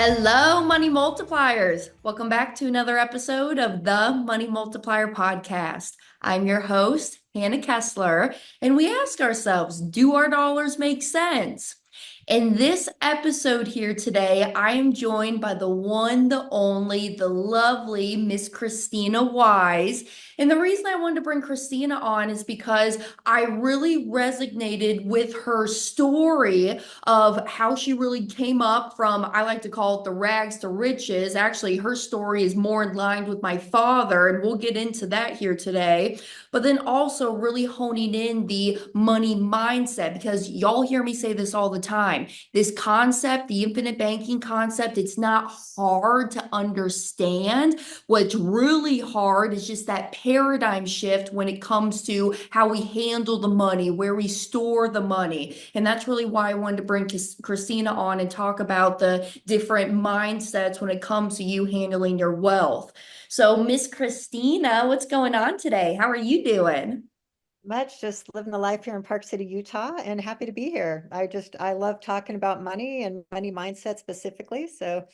Hello, Money Multipliers. Welcome back to another episode of the Money Multiplier Podcast. I'm your host, Hannah Kessler, and we ask ourselves, do our dollars make sense? In this episode here today, I am joined by the one, the only, the lovely Miss Krisstina Wise. And the reason I wanted to bring Krisstina on is because I really resonated with her story of how she really came up from, I like to call it the rags to riches. Actually, her story is more in line with my father, and we'll get into that here today. But then also really honing in the money mindset, because y'all hear me say this all the time. This concept, the infinite banking concept, it's not hard to understand. What's really hard is just that paradigm shift when it comes to how we handle the money, where we store the money. And that's really why I wanted to bring Krisstina on and talk about the different mindsets when it comes to you handling your wealth. So, Miss Krisstina, what's going on today? How are you doing? Much just living the life here in Park City, Utah, and happy to be here. I love talking about money and money mindset specifically. So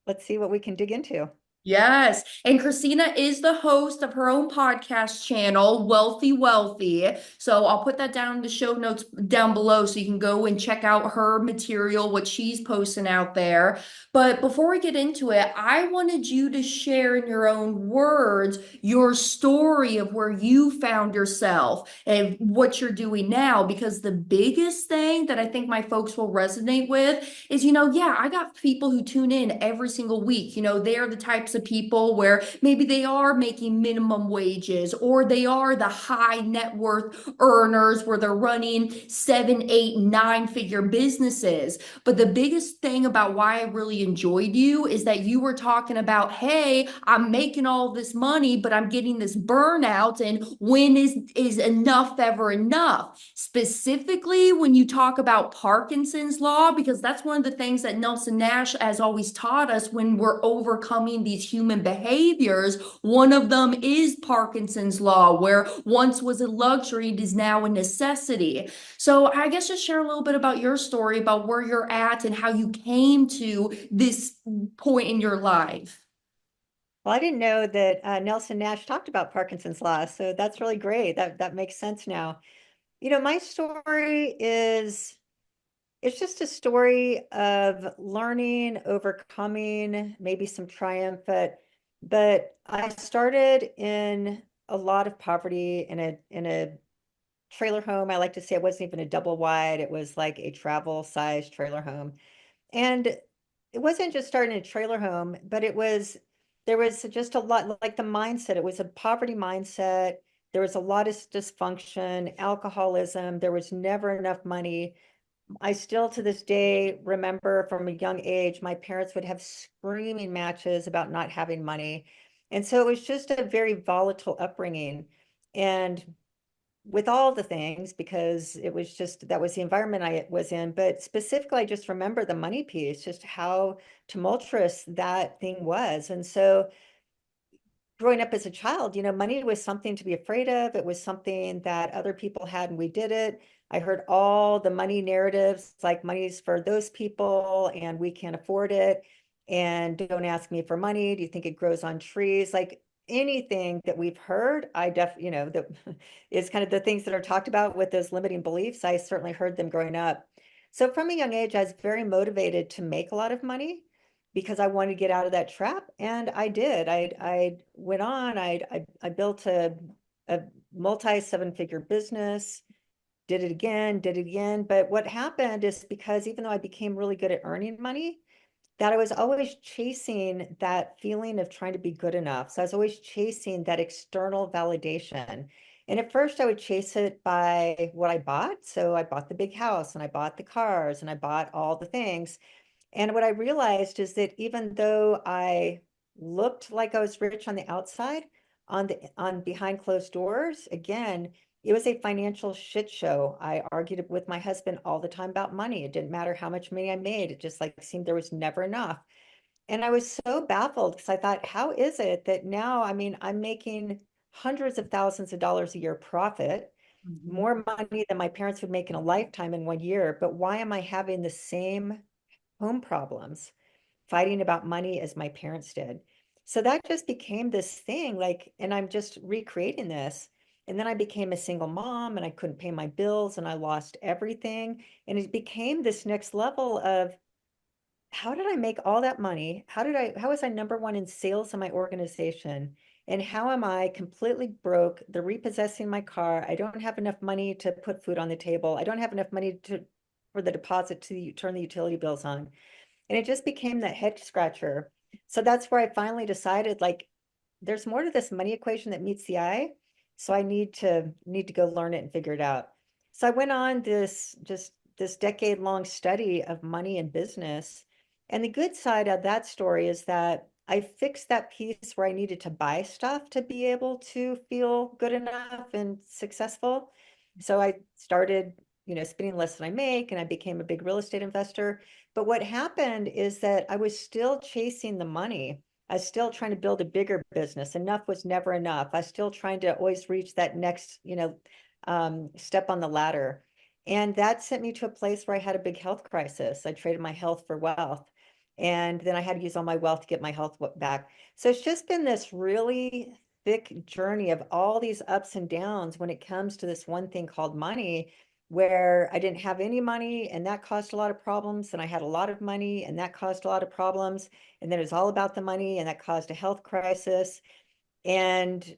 let's see what we can dig into. Yes. And Krisstina is the host of her own podcast channel, Wealthy Wealthy. So I'll put that down in the show notes down below so you can go and check out her material, what she's posting out there. But before we get into it, I wanted you to share in your own words your story of where you found yourself and what you're doing now. Because the biggest thing that I think my folks will resonate with is, yeah, I got people who tune in every single week. They're the types of people where maybe they are making minimum wages or they are the high net worth earners where they're running 7, 8, 9 figure businesses. But the biggest thing about why I really enjoyed you is that you were talking about, hey, I'm making all this money, but I'm getting this burnout. And when is enough ever enough? Specifically, when you talk about Parkinson's law, because that's one of the things that Nelson Nash has always taught us when we're overcoming these human behaviors. One of them is Parkinson's law, where once was a luxury, it is now a necessity. So I guess just share a little bit about your story, about where you're at and how you came to this point in your life. Well, I didn't know that Nelson Nash talked about Parkinson's law, so that's really great. That makes sense now. My story is it's just a story of learning, overcoming, maybe some triumph, but I started in a lot of poverty in a trailer home. I like to say it wasn't even a double wide, it was like a travel size trailer home. And it wasn't just starting a trailer home, but there was just a lot like the mindset. It was a poverty mindset. There was a lot of dysfunction, alcoholism. There was never enough money. I still to this day remember from a young age, my parents would have screaming matches about not having money. And so it was just a very volatile upbringing. And with all the things, because it was just that was the environment I was in. But specifically, I just remember the money piece, just how tumultuous that thing was. And so growing up as a child, money was something to be afraid of. It was something that other people had and we did it. I heard all the money narratives, like money's for those people and we can't afford it. And don't ask me for money. Do you think it grows on trees? Like anything that we've heard, that is kind of the things that are talked about with those limiting beliefs. I certainly heard them growing up. So from a young age, I was very motivated to make a lot of money because I wanted to get out of that trap. And I did. I went on, I built a multi seven-figure business, did it again. But what happened is because even though I became really good at earning money, that I was always chasing that feeling of trying to be good enough. So I was always chasing that external validation. And at first I would chase it by what I bought. So I bought the big house and I bought the cars and I bought all the things. And what I realized is that even though I looked like I was rich on the outside, on behind closed doors, again, it was a financial shit show. I argued with my husband all the time about money. It didn't matter how much money I made. It just like seemed there was never enough. And I was so baffled because I thought, how is it that now, I mean, I'm making hundreds of thousands of dollars a year profit, Mhm. more money than my parents would make in a lifetime in 1 year, but why am I having the same home problems? fighting about money as my parents did. So that just became this thing, like, and I'm just recreating this. And then I became a single mom and I couldn't pay my bills and I lost everything. And it became this next level of how did I make all that money? How was I number one in sales in my organization? And how am I completely broke? They're repossessing my car. I don't have enough money to put food on the table. I don't have enough money for the deposit to turn the utility bills on. And it just became that head scratcher. So that's where I finally decided, like, there's more to this money equation that meets the eye. So I need to go learn it and figure it out. So I went on this decade-long study of money and business. And the good side of that story is that I fixed that piece where I needed to buy stuff to be able to feel good enough and successful. So I started, spending less than I make, and I became a big real estate investor. But what happened is that I was still chasing the money. I was still trying to build a bigger business. Enough was never enough. I was still trying to always reach that next, step on the ladder. And that sent me to a place where I had a big health crisis. I traded my health for wealth. And then I had to use all my wealth to get my health back. So it's just been this really thick journey of all these ups and downs when it comes to this one thing called money, where I didn't have any money and that caused a lot of problems. And I had a lot of money and that caused a lot of problems. And then it was all about the money and that caused a health crisis. And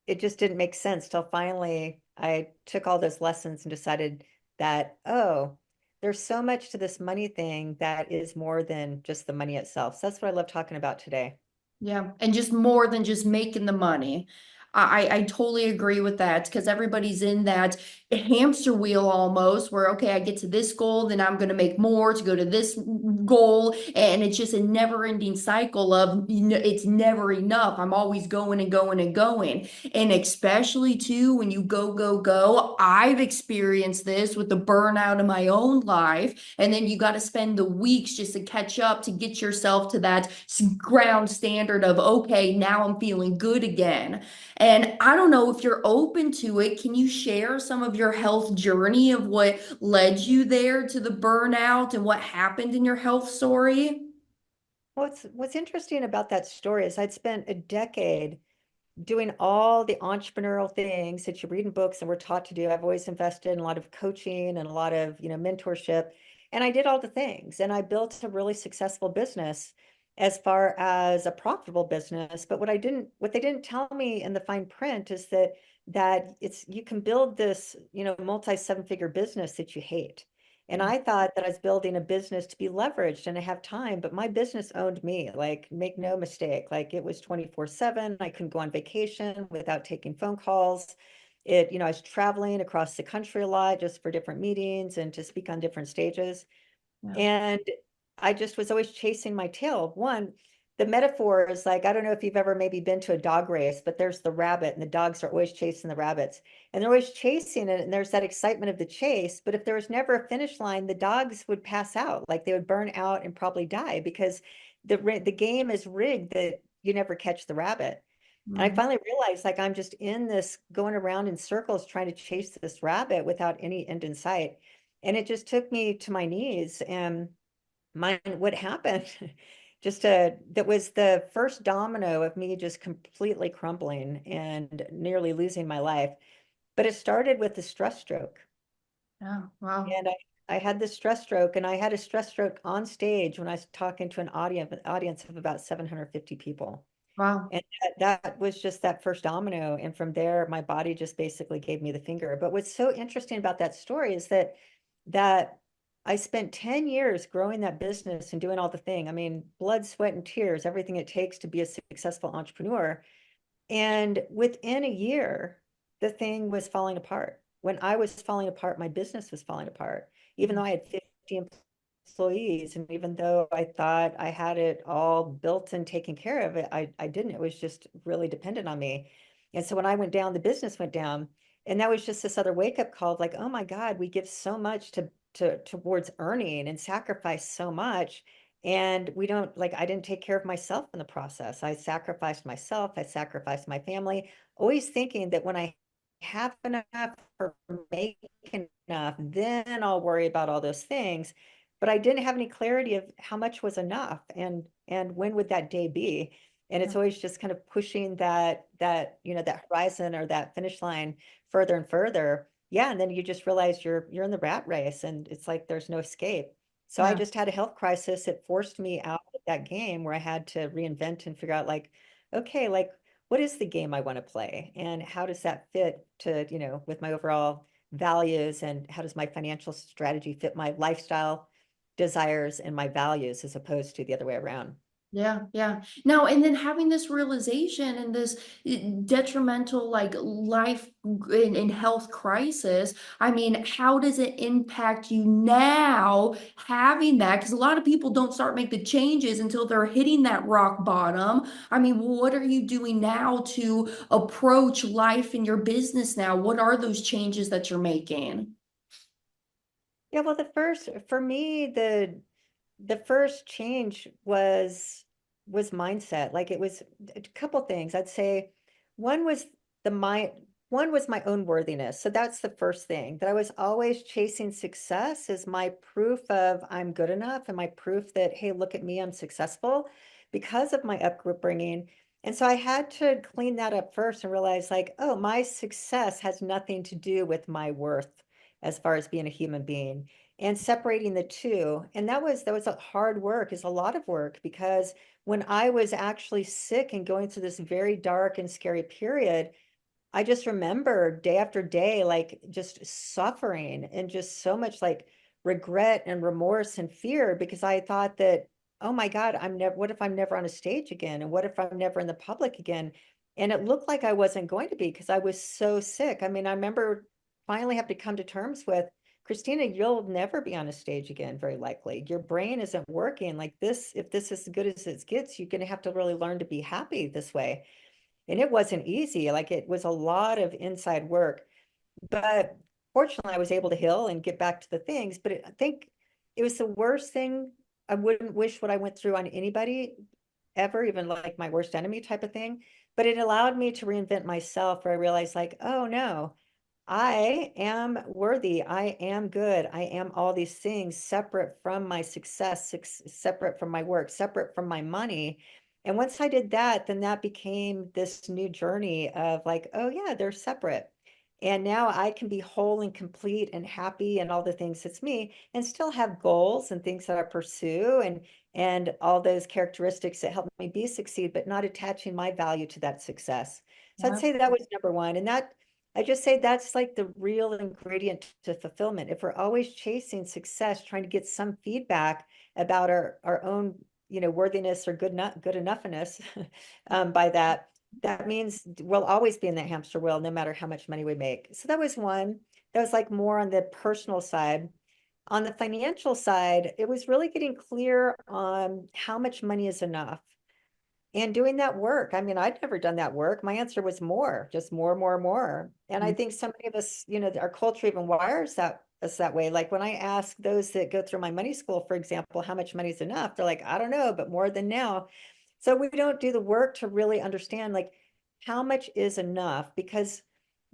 it just didn't make sense till finally I took all those lessons and decided that, oh, there's so much to this money thing that is more than just the money itself. So that's what I love talking about today. Yeah, and just more than just making the money. I totally agree with that because everybody's in that hamster wheel almost where, okay, I get to this goal, then I'm going to make more to go to this goal. And it's just a never ending cycle of, it's never enough. I'm always going and going and going. And especially too, when you go, go, go, I've experienced this with the burnout in my own life. And then you got to spend the weeks just to catch up to get yourself to that ground standard of, okay, now I'm feeling good again. And I don't know if you're open to it. Can you share some of your health journey of what led you there to the burnout and what happened in your health story? What's interesting about that story is I'd spent a decade doing all the entrepreneurial things that you read in books and we're taught to do. I've always invested in a lot of coaching and a lot of, mentorship. And I did all the things and I built a really successful business as far as a profitable business. But what they didn't tell me in the fine print is that you can build this, multi seven-figure business that you hate. And I thought that I was building a business to be leveraged and to have time, but my business owned me, like, make no mistake. Like, it was 24/7. I couldn't go on vacation without taking phone calls. I was traveling across the country a lot just for different meetings and to speak on different stages. Yeah. And I just was always chasing my tail. The metaphor is like, I don't know if you've ever maybe been to a dog race, but there's the rabbit and the dogs are always chasing the rabbits. And they're always chasing it, and there's that excitement of the chase. But if there was never a finish line, the dogs would pass out, like they would burn out and probably die because the game is rigged that you never catch the rabbit. And I Mhm. finally realized, like, I'm just in this going around in circles trying to chase this rabbit without any end in sight. And it just took me to my knees. And what happened that was the first domino of me just completely crumbling and nearly losing my life. But it started with a stress stroke. Yeah. Wow. And I had this stress stroke, and I had a stress stroke on stage when I was talking to an audience of about 750 people. Wow. And that was just that first domino. And from there, my body just basically gave me the finger. But what's so interesting about that story is that I spent 10 years growing that business and doing all the thing. I mean, blood, sweat, and tears, everything it takes to be a successful entrepreneur. And within a year, the thing was falling apart. When I was falling apart, my business was falling apart. Even though I had 50 employees, and even though I thought I had it all built and taken care of, I didn't. It was just really dependent on me. And so when I went down, the business went down. And that was just this other wake-up call of like, oh my God, we give so much towards earning and sacrifice so much. And we don't, like, I didn't take care of myself in the process. I sacrificed myself, I sacrificed my family, always thinking that when I have enough or make enough, then I'll worry about all those things. but I didn't have any clarity of how much was enough and when would that day be. And it's always just kind of pushing that that horizon or that finish line further and further. Yeah, and then you just realize you're in the rat race and it's like there's no escape. So I Yeah. just had a health crisis. It forced me out of that game where I had to reinvent and figure out like, okay, like what is the game I want to play? And how does that fit to, with my overall values, and how does my financial strategy fit my lifestyle desires and my values as opposed to the other way around? Yeah, yeah. Now, and then having this realization and this detrimental like life and health crisis, I mean, how does it impact you now having that? Because a lot of people don't start make the changes until they're hitting that rock bottom. I mean, what are you doing now to approach life in your business now? What are those changes that you're making? Yeah, well, for me, the first change was mindset. Like it was a couple things. I'd say one was the mind, one was my own worthiness. So that's the first thing, that I was always chasing success as my proof of I'm good enough and my proof that, hey, look at me, I'm successful because of my upbringing. And so I had to clean that up first and realize like, oh, my success has nothing to do with my worth as far as being a human being, and separating the two. And that was a hard work, is a lot of work, because when I was actually sick and going through this very dark and scary period, I just remember day after day, like just suffering and just so much like regret and remorse and fear, because I thought that, oh my God, what if I'm never on a stage again? And what if I'm never in the public again? And it looked like I wasn't going to be because I was so sick. I mean, I remember finally have to come to terms with, Krisstina, you'll never be on a stage again, very likely. Your brain isn't working like this. If this is as good as it gets, you're going to have to really learn to be happy this way. And it wasn't easy. Like it was a lot of inside work, but fortunately I was able to heal and get back to the things. But I think it was the worst thing. I wouldn't wish what I went through on anybody ever, even like my worst enemy type of thing. But it allowed me to reinvent myself, where I realized like, oh no, I am worthy. I am good. I am all these things separate from my success, separate from my work, separate from my money. And once I did that, then that became this new journey of like, oh yeah, they're separate. And now I can be whole and complete and happy and all the things that's me, and still have goals and things that I pursue, and all those characteristics that help me be succeed, but not attaching my value to that success. So I'd Yeah. say that was number one. And that I just say that's like the real ingredient to fulfillment. If we're always chasing success, trying to get some feedback about our own, worthiness or good enoughness, by that, that means we'll always be in that hamster wheel, no matter how much money we make. So that was one. That was like more on the personal side. On the financial side, it was really getting clear on how much money is enough and doing that work. I mean, I'd never done that work. My answer was more, just more, more, more. And I think so many of us, our culture even wires us that way. Like when I ask those that go through my money school, for example, how much money is enough? They're like, I don't know, but more than now. So we don't do the work to really understand like how much is enough, because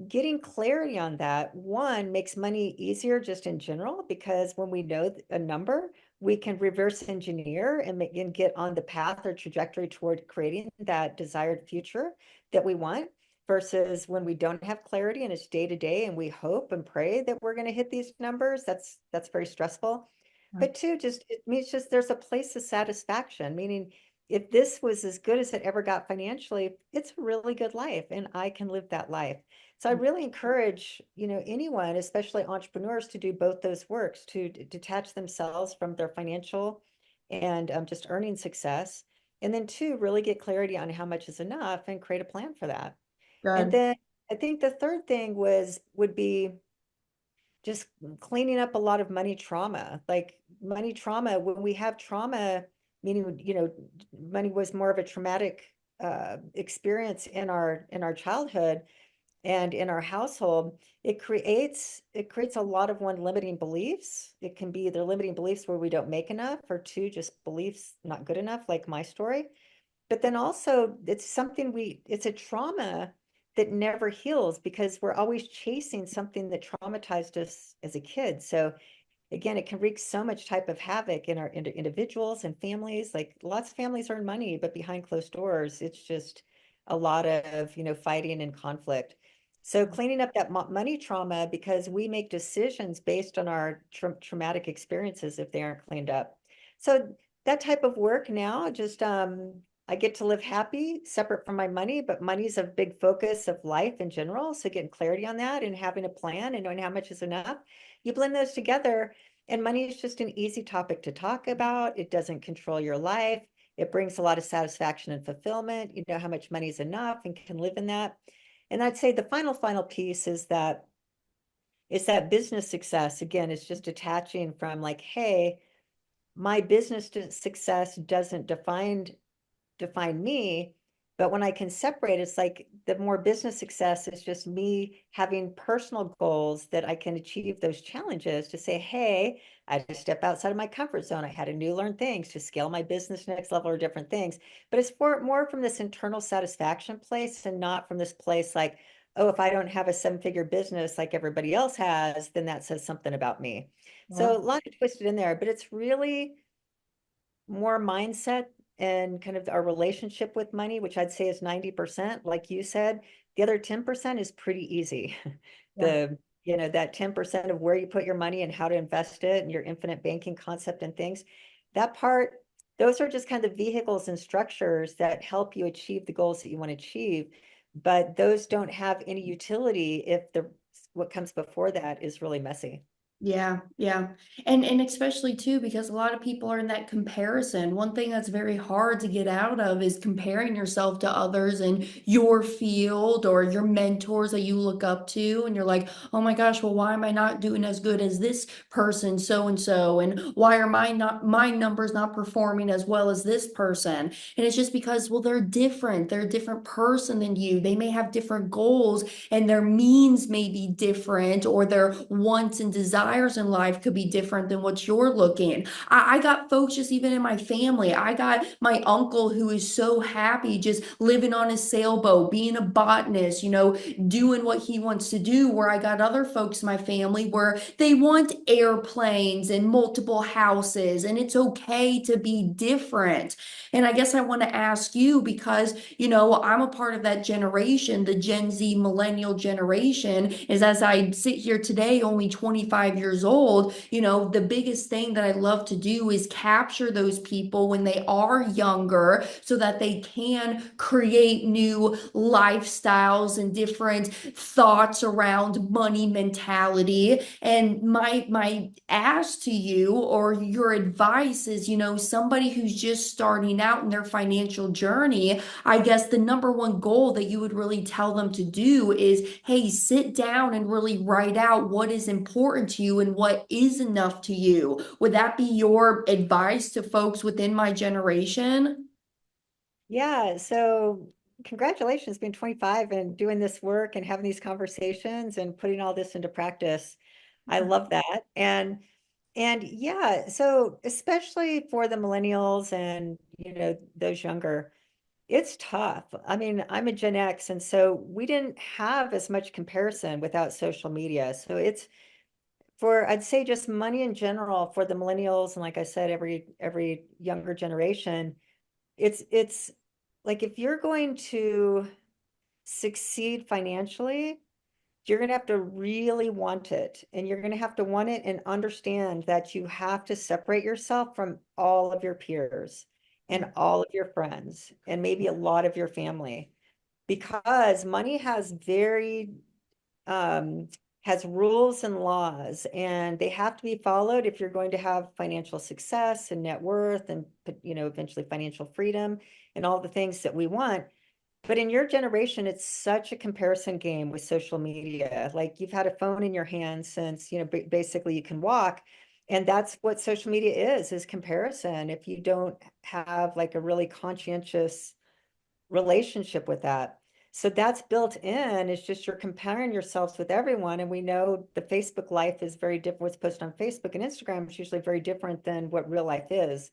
getting clarity on that, one, makes money easier just in general, because when we know a number, we can reverse engineer and get on the path or trajectory toward creating that desired future that we want, versus when we don't have clarity and it's day to day and we hope and pray that we're going to hit these numbers. That's very stressful. But two, just it means just there's a place of satisfaction, meaning if this was as good as it ever got financially, it's a really good life and I can live that life. So I really encourage, anyone, especially entrepreneurs, to do both those works, to detach themselves from their financial and just earning success. And then two, really get clarity on how much is enough and create a plan for that. And Good. then I think the third thing would be just cleaning up a lot of money trauma. Like money trauma, when we have trauma, meaning, money was more of a traumatic experience in our childhood and in our household, it creates a lot of, one, limiting beliefs. It can be either limiting beliefs where we don't make enough, or two, just beliefs not good enough, like my story. But then also it's a trauma that never heals, because we're always chasing something that traumatized us as a kid. So again, it can wreak so much type of havoc in our individuals and families. Like lots of families earn money, but behind closed doors, it's just a lot of, fighting and conflict. So cleaning up that money trauma, because we make decisions based on our traumatic experiences if they aren't cleaned up. So that type of work now, just I get to live happy, separate from my money, but money's a big focus of life in general. So getting clarity on that and having a plan and knowing how much is enough, you blend those together, and money is just an easy topic to talk about. It doesn't control your life. It brings a lot of satisfaction and fulfillment. You know how much money is enough and can live in that. And I'd say the final piece is that business success. Again, it's just detaching from like, hey, my business success doesn't define me. But when I can separate, it's like the more business success is just me having personal goals that I can achieve those challenges to say, hey, I had to step outside of my comfort zone. I had to new learn things to scale my business next level or different things. But it's more from this internal satisfaction place and not from this place like, oh, if I don't have a 7-figure business like everybody else has, then that says something about me. Yeah. So a lot of twisted in there, but it's really more mindset and kind of our relationship with money, which I'd say is 90%, like you said. The other 10% is pretty easy. Yeah. That 10% of where you put your money and how to invest it and your infinite banking concept and things, that part, those are just kind of vehicles and structures that help you achieve the goals that you want to achieve. But those don't have any utility if what comes before that is really messy. Yeah, yeah. And especially too, because a lot of people are in that comparison. One thing that's very hard to get out of is comparing yourself to others in your field or your mentors that you look up to. And you're like, oh my gosh, well, why am I not doing as good as this person, so and so? And why are my numbers not performing as well as this person? And it's just because, well, they're different. They're a different person than you. They may have different goals and their means may be different, or their wants and desires in life could be different than what you're looking. I got folks just even in my family. I got my uncle who is so happy just living on his sailboat, being a botanist, doing what he wants to do. Where I got other folks in my family where they want airplanes and multiple houses, and it's okay to be different. And I guess I want to ask you because, I'm a part of that generation, the Gen Z millennial generation, is as I sit here today, only 25 years old, the biggest thing that I love to do is capture those people when they are younger so that they can create new lifestyles and different thoughts around money mentality. And my ask to you or your advice is, somebody who's just starting out in their financial journey, I guess the number one goal that you would really tell them to do is, hey, sit down and really write out what is important to you and what is enough to you. Would that be your advice to folks within my generation? Yeah, so congratulations being 25 and doing this work and having these conversations and putting all this into practice. I love that. And yeah, so especially for the millennials and those younger, it's tough. I mean, I'm a Gen X, and so we didn't have as much comparison without social media. So it's I'd say just money in general for the millennials, and like I said, every younger generation, it's like if you're going to succeed financially, you're going to have to really want it. And you're going to have to want it and understand that you have to separate yourself from all of your peers and all of your friends and maybe a lot of your family, because money um, has rules and laws, and they have to be followed if you're going to have financial success and net worth and eventually financial freedom and all the things that we want. But in your generation, it's such a comparison game with social media. Like you've had a phone in your hand since, basically you can walk. And that's what social media is comparison. If you don't have like a really conscientious relationship with that. So that's built in. It's just you're comparing yourselves with everyone. And we know the Facebook life is very different. What's posted on Facebook and Instagram is usually very different than what real life is.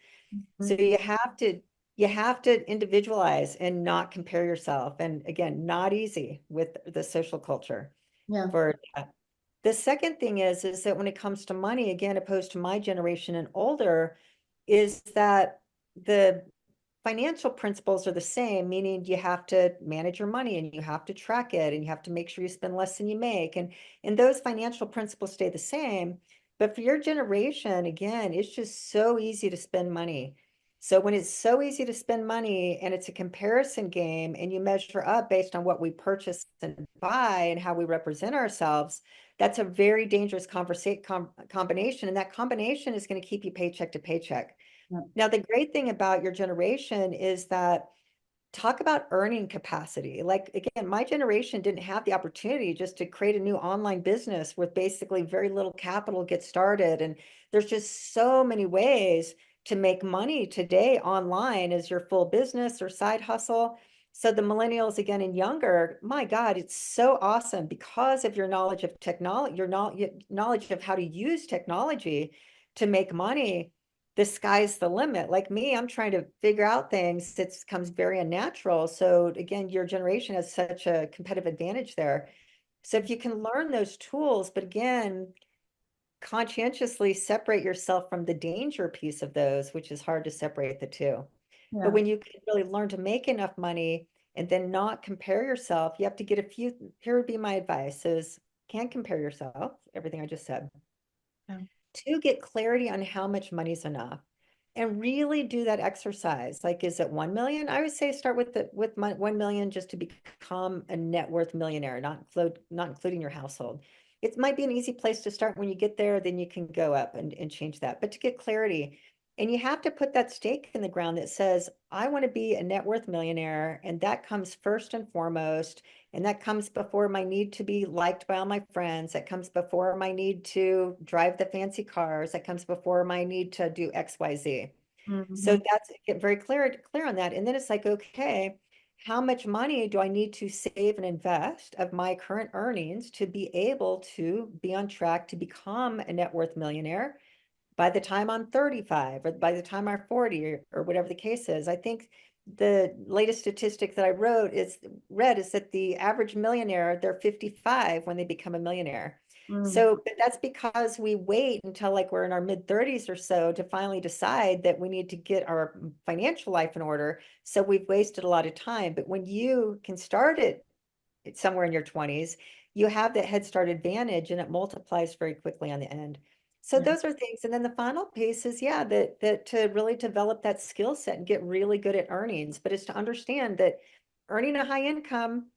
So you have to individualize and not compare yourself. And again, not easy with the social culture Yeah. for that. The second thing is that when it comes to money, again, opposed to my generation and older, is that the financial principles are the same, meaning you have to manage your money and you have to track it and you have to make sure you spend less than you make. And those financial principles stay the same. But for your generation, again, it's just so easy to spend money. So when it's so easy to spend money and it's a comparison game and you measure up based on what we purchase and buy and how we represent ourselves, that's a very dangerous combination. And that combination is going to keep you paycheck to paycheck. Yeah. Now, the great thing about your generation is that talk about earning capacity. Like, again, my generation didn't have the opportunity just to create a new online business with basically very little capital get started. And there's just so many ways to make money today online as your full business or side hustle. So the millennials, again, and younger, my God, it's so awesome because of your knowledge of technology, your knowledge of how to use technology to make money. The sky's the limit. Like me, I'm trying to figure out things. It comes very unnatural. So again, your generation has such a competitive advantage there. So if you can learn those tools, but again, conscientiously separate yourself from the danger piece of those, which is hard to separate the two. But Yeah. when you can really learn to make enough money and then not compare yourself, you have to get a few, here would be my advice is can't compare yourself, everything I just said. Yeah. To get clarity on how much money's enough and really do that exercise. Like, is it 1 million? I would say start with 1 million just to become a net worth millionaire, not including your household. It might be an easy place to start. When you get there, then you can go up and change that. But to get clarity, and you have to put that stake in the ground that says, I want to be a net worth millionaire. And that comes first and foremost. And that comes before my need to be liked by all my friends. That comes before my need to drive the fancy cars. That comes before my need to do X, Y, Z. So Mhm. that's get very clear on that. And then it's like, okay, how much money do I need to save and invest of my current earnings to be able to be on track to become a net worth millionaire by the time I'm 35 or by the time I'm 40 or whatever the case is? I think the latest statistic that I read is that the average millionaire, they're 55 when they become a millionaire. Mm. So, but that's because we wait until like we're in our mid 30s or so to finally decide that we need to get our financial life in order. So we've wasted a lot of time. But when you can start it somewhere in your 20s, you have that head start advantage and it multiplies very quickly on the end. So Yeah. those are things. And then the final piece is, yeah, that to really develop that skill set and get really good at earnings, but it's to understand that earning a high income,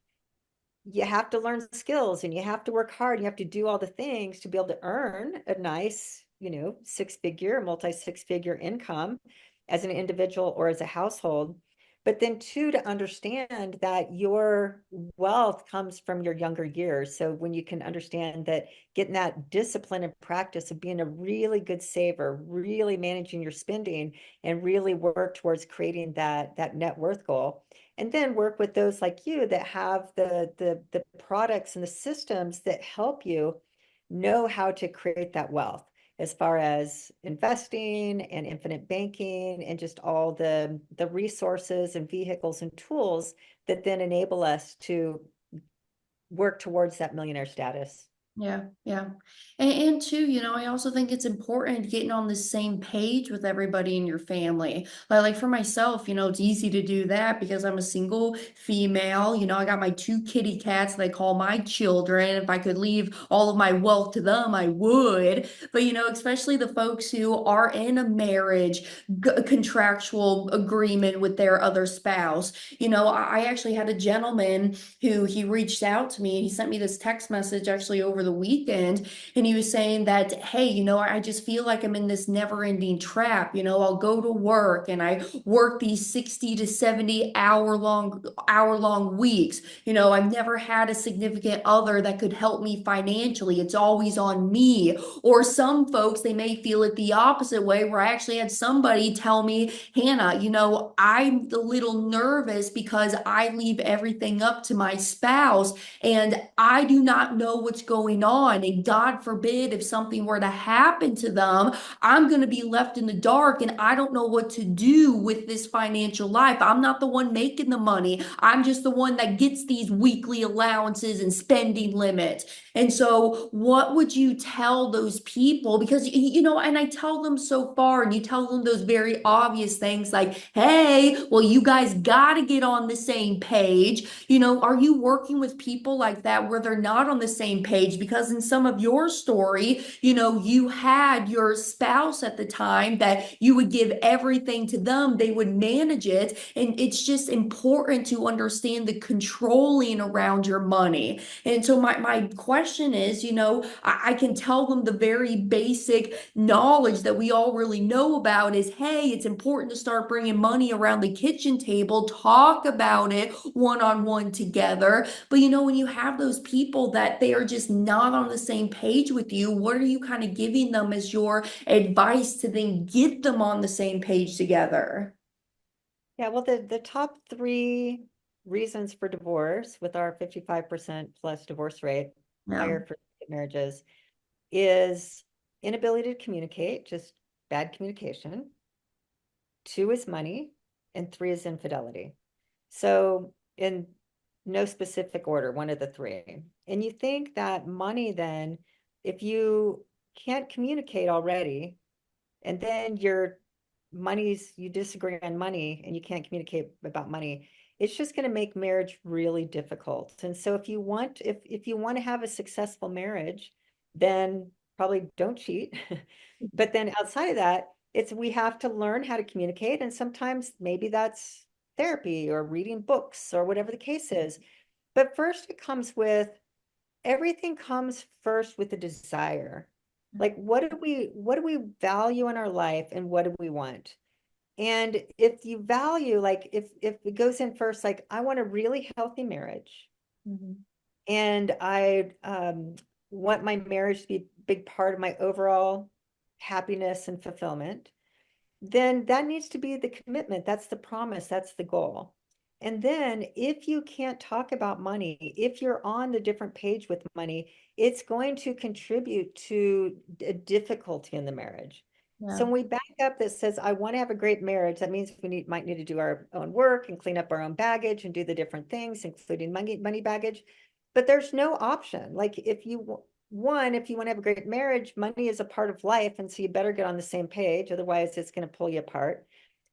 you have to learn skills and you have to work hard. You have to do all the things to be able to earn a nice, six-figure, multi-six-figure income as an individual or as a household. But then two, to understand that your wealth comes from your younger years. So when you can understand that getting that discipline and practice of being a really good saver, really managing your spending, and really work towards creating that net worth goal, and then work with those like you that have the products and the systems that help you know how to create that wealth as far as investing and infinite banking and just all the resources and vehicles and tools that then enable us to work towards that millionaire status. Yeah, yeah. And too, I also think it's important getting on the same page with everybody in your family. Like for myself, it's easy to do that because I'm a single female. I got my two kitty cats they call my children. If I could leave all of my wealth to them, I would. But especially the folks who are in a marriage contractual agreement with their other spouse. I actually had a gentleman who he reached out to me and he sent me this text message actually over the weekend. And he was saying that, hey, I just feel like I'm in this never ending trap. I'll go to work and I work these 60 to 70 hour long weeks. I've never had a significant other that could help me financially. It's always on me. Or some folks, they may feel it the opposite way, where I actually had somebody tell me, Hannah, I'm a little nervous because I leave everything up to my spouse and I do not know what's going going on. And God forbid if something were to happen to them, I'm going to be left in the dark and I don't know what to do with this financial life. I'm not the one making the money. I'm just the one that gets these weekly allowances and spending limits. And so, what would you tell those people? Because, and I tell them so far, and you tell them those very obvious things like, hey, well, you guys got to get on the same page. Are you working with people like that where they're not on the same page? Because in some of your story, you had your spouse at the time that you would give everything to them, they would manage it. And it's just important to understand the controlling around your money. And so my question is, I can tell them the very basic knowledge that we all really know about is, hey, it's important to start bringing money around the kitchen table, talk about it one-on-one together. But when you have those people that they are just not on the same page with you, what are you kind of giving them as your advice to then get them on the same page together? Yeah, well, the top three reasons for divorce with our 55% plus divorce rate, Yeah. higher for marriages, is inability to communicate, just bad communication. Two is money, and three is infidelity. So, in no specific order, one of the three. And you think that money, then, if you can't communicate already, and then you disagree on money and you can't communicate about money, it's just going to make marriage really difficult. And so if you want to have a successful marriage, then probably don't cheat. But then outside of that, we have to learn how to communicate. And sometimes maybe that's therapy or reading books or whatever the case is. But first everything comes first with a desire. Like what do we value in our life and what do we want? And if you value, like if it goes in first, like I want a really healthy marriage Mhm. and I want my marriage to be a big part of my overall happiness and fulfillment, then that needs to be the commitment. That's the promise. That's the goal. And then if you can't talk about money, if you're on the different page with money, it's going to contribute to a difficulty in the marriage. So Yeah. when we back up that says, I want to have a great marriage, that means might need to do our own work and clean up our own baggage and do the different things, including money baggage. But there's no option. Like if you want to have a great marriage, money is a part of life. And so you better get on the same page. Otherwise, it's going to pull you apart.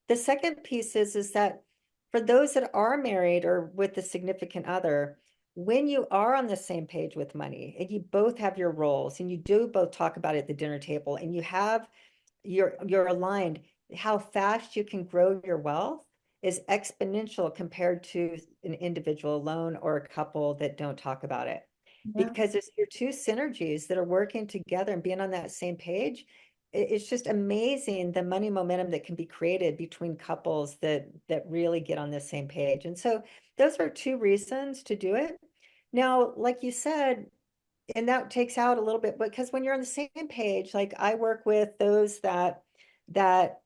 The second piece is that for those that are married or with a significant other, when you are on the same page with money and you both have your roles and you do both talk about it at the dinner table and you're aligned, how fast you can grow your wealth is exponential compared to an individual alone or a couple that don't talk about it. Yeah. Because it's your two synergies that are working together and being on that same page. It's just amazing the money momentum that can be created between couples that really get on the same page. And so those are two reasons to do it. Now, like you said, and that takes out a little bit because when you're on the same page, like I work with those that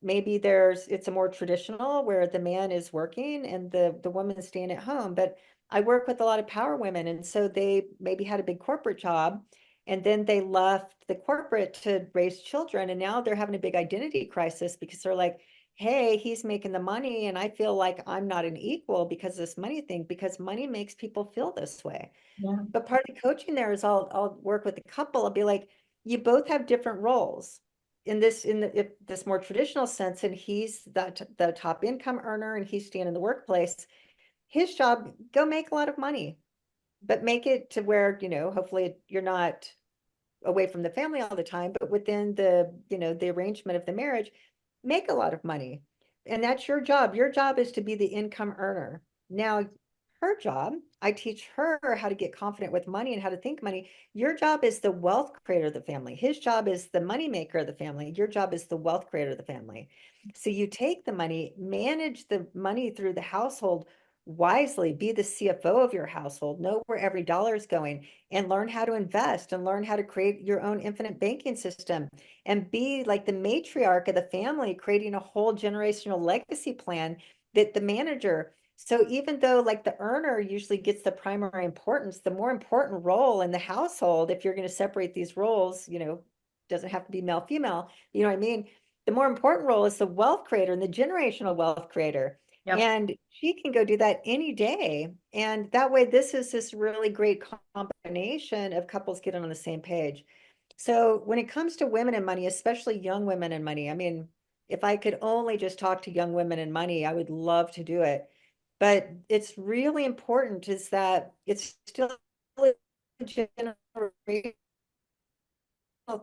maybe it's a more traditional where the man is working and the woman is staying at home. But I work with a lot of power women, and so they maybe had a big corporate job and then they left the corporate to raise children, and now they're having a big identity crisis because they're like, hey, he's making the money and I feel like I'm not an equal because of this money thing, because money makes people feel this way. Yeah. But part of the coaching there is I'll work with the couple. I'll be like, you both have different roles if this more traditional sense, and he's the top income earner and he's staying in the workplace. His job, go make a lot of money, but make it to where, hopefully you're not away from the family all the time, but within the arrangement of the marriage, make a lot of money. And that's your job. Your job is to be the income earner. Now, her job, I teach her how to get confident with money and how to think money. Your job is the wealth creator of the family. His job is the money maker of the family. Your job is the wealth creator of the family. So you take the money, manage the money through the household wisely, be the CFO of your household, know where every dollar is going, and learn how to invest and learn how to create your own infinite banking system and be like the matriarch of the family, creating a whole generational legacy plan that the manager. So even though like the earner usually gets the primary importance, the more important role in the household, if you're going to separate these roles, doesn't have to be male, female, you know what I mean? The more important role is the wealth creator and the generational wealth creator. Yep. And she can go do that any day. And that way, this is this really great combination of couples getting on the same page. So when it comes to women and money, especially young women and money, I mean, if I could only just talk to young women and money, I would love to do it. But it's really important is that it's still a generational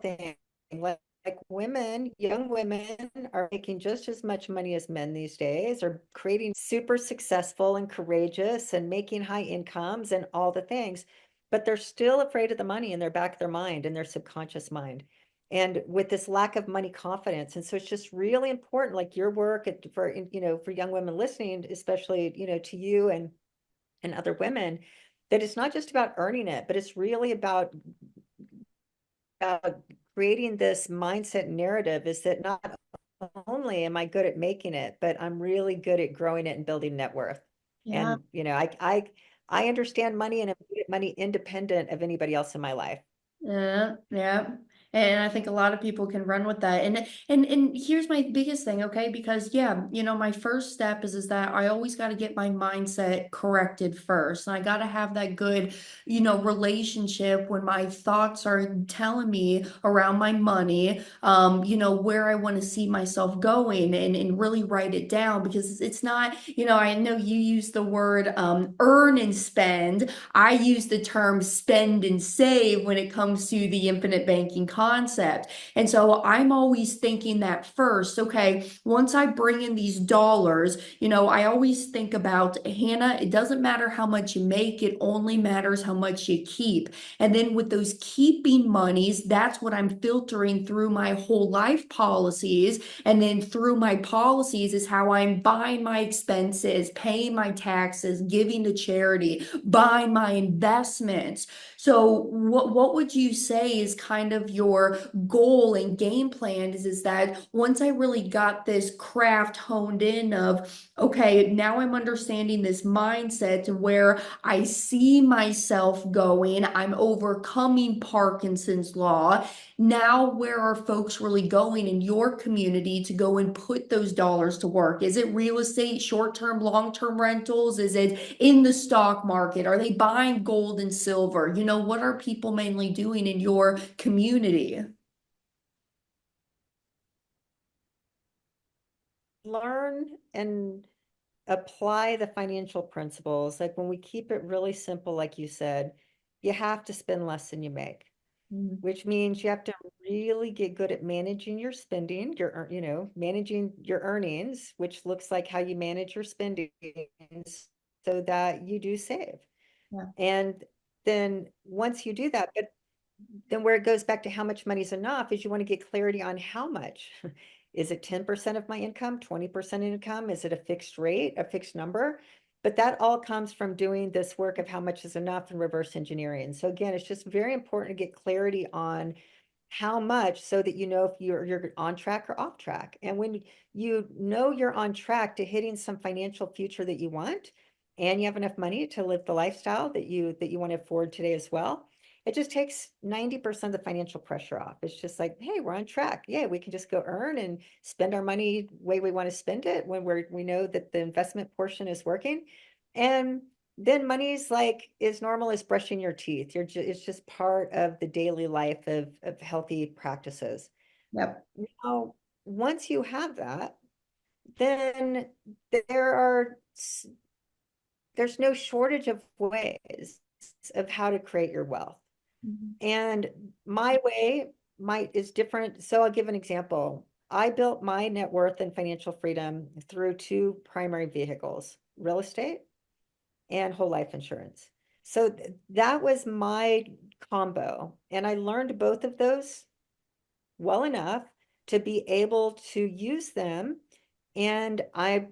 thing. Like women, young women are making just as much money as men these days, are creating super successful and courageous and making high incomes and all the things, but they're still afraid of the money in their back of their mind, in their subconscious mind. And with this lack of money confidence. And so it's just really important, like your work for young women listening, especially, to you and other women, that it's not just about earning it, but it's really about creating this mindset narrative is that not only am I good at making it, but I'm really good at growing it and building net worth. Yeah. And I understand money and I'm good at money independent of anybody else in my life. Yeah, yeah. And I think a lot of people can run with that. And here's my biggest thing, okay? Because yeah, my first step is that I always got to get my mindset corrected first. And I got to have that good, relationship when my thoughts are telling me around my money, where I want to see myself going and really write it down because it's not, I know you use the word earn and spend. I use the term spend and save when it comes to the infinite banking concept. And so I'm always thinking that first, okay, once I bring in these dollars, I always think about Hannah, it doesn't matter how much you make, it only matters how much you keep. And then with those keeping monies, that's what I'm filtering through my whole life policies. And then through my policies is how I'm buying my expenses, paying my taxes, giving to charity, buying my investments. So what would you say is kind of your goal and game plan is that once I really got this craft honed in of, okay, now I'm understanding this mindset and where I see myself going, I'm overcoming Parkinson's law. Now, where are folks really going in your community to go and put those dollars to work? Is it real estate, short-term, long-term rentals? Is it in the stock market? Are they buying gold and silver? What are people mainly doing in your community? Learn and apply the financial principles. Like when we keep it really simple, like you said, you have to spend less than you make, Mhm. which means you have to really get good at managing your spending, managing your earnings, which looks like how you manage your spending so that you do save. Yeah. And then once you do that, but then where it goes back to how much money is enough is you want to get clarity on how much. Is it 10% of my income, 20% income? Is it a fixed rate, a fixed number? But that all comes from doing this work of how much is enough and reverse engineering. So again, it's just very important to get clarity on how much so that you know if you're on track or off track. And when you know you're on track to hitting some financial future that you want, and you have enough money to live the lifestyle that you want to afford today as well, it just takes 90% of the financial pressure off. It's just like, hey, we're on track. Yeah, we can just go earn and spend our money the way we want to spend it when we know that the investment portion is working. And then money's like as normal as brushing your teeth. It's just part of the daily life of healthy practices. Yep. Now, once you have that, then there are there's no shortage of ways of how to create your wealth. Mhm. And my way might is different. So I'll give an example. I built my net worth and financial freedom through two primary vehicles, real estate and whole life insurance. So that was my combo. And I learned both of those well enough to be able to use them. And I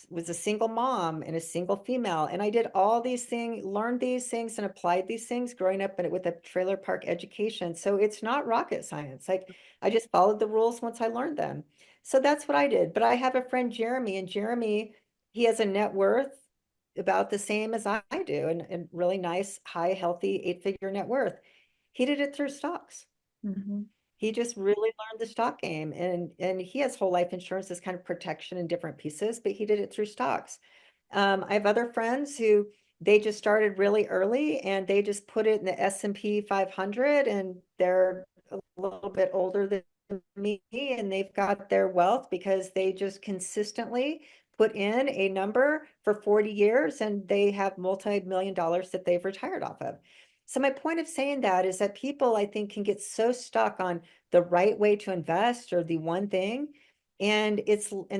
was a single mom and a single female. And I did all these things, learned these things and applied these things growing up with a trailer park education. So it's not rocket science. Like I just followed the rules once I learned them. So that's what I did. But I have a friend, Jeremy, and Jeremy he has a net worth about the same as I do, and really nice, high, healthy, eight-figure net worth. He did it through stocks. Hmm. He just really learned the stock game, and he has whole life insurance as kind of protection in different pieces, but he did it through stocks. I have other friends who they just started really early and they just put it in the S&P 500, and they're a little bit older than me, and they've got their wealth because they just consistently put in a number for 40 years and they have multi-million dollars that they've retired off of. So my point of saying that is that people, I think, can get so stuck on the right way to invest or the one thing, and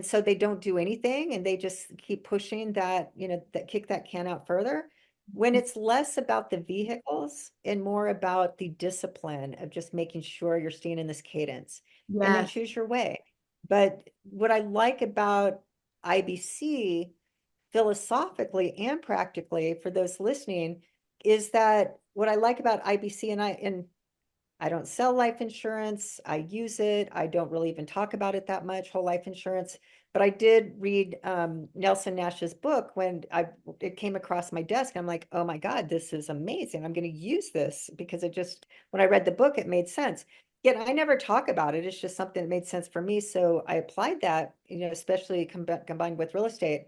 so they don't do anything and they just keep pushing that, that kick that can out further, when it's less about the vehicles and more about the discipline of just making sure you're staying in this cadence, and then Yes. choose your way. But what I like about IBC philosophically and practically for those listening is that what I like about IBC, and I don't sell life insurance. I use it. I don't really even talk about it that much, whole life insurance. But I did read Nelson Nash's book when it came across my desk. I'm like, oh my God, this is amazing. I'm going to use this because when I read the book, it made sense. Yet I never talk about it. It's just something that made sense for me. So I applied that, especially combined with real estate.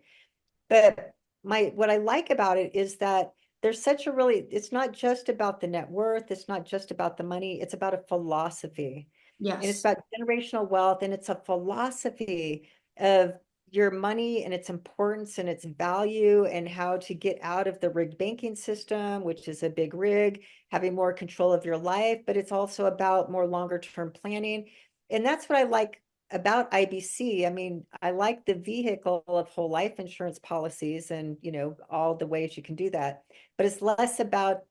But what I like about it is that it's not just about the net worth, it's not just about the money, it's about a philosophy. And it's Yes. about generational wealth, and it's a philosophy of your money and its importance and its value and how to get out of the rigged banking system, which is a big rig, having more control of your life, but it's also about more longer term planning. And that's what I like about IBC. I mean, I like the vehicle of whole life insurance policies and, all the ways you can do that, but it's less about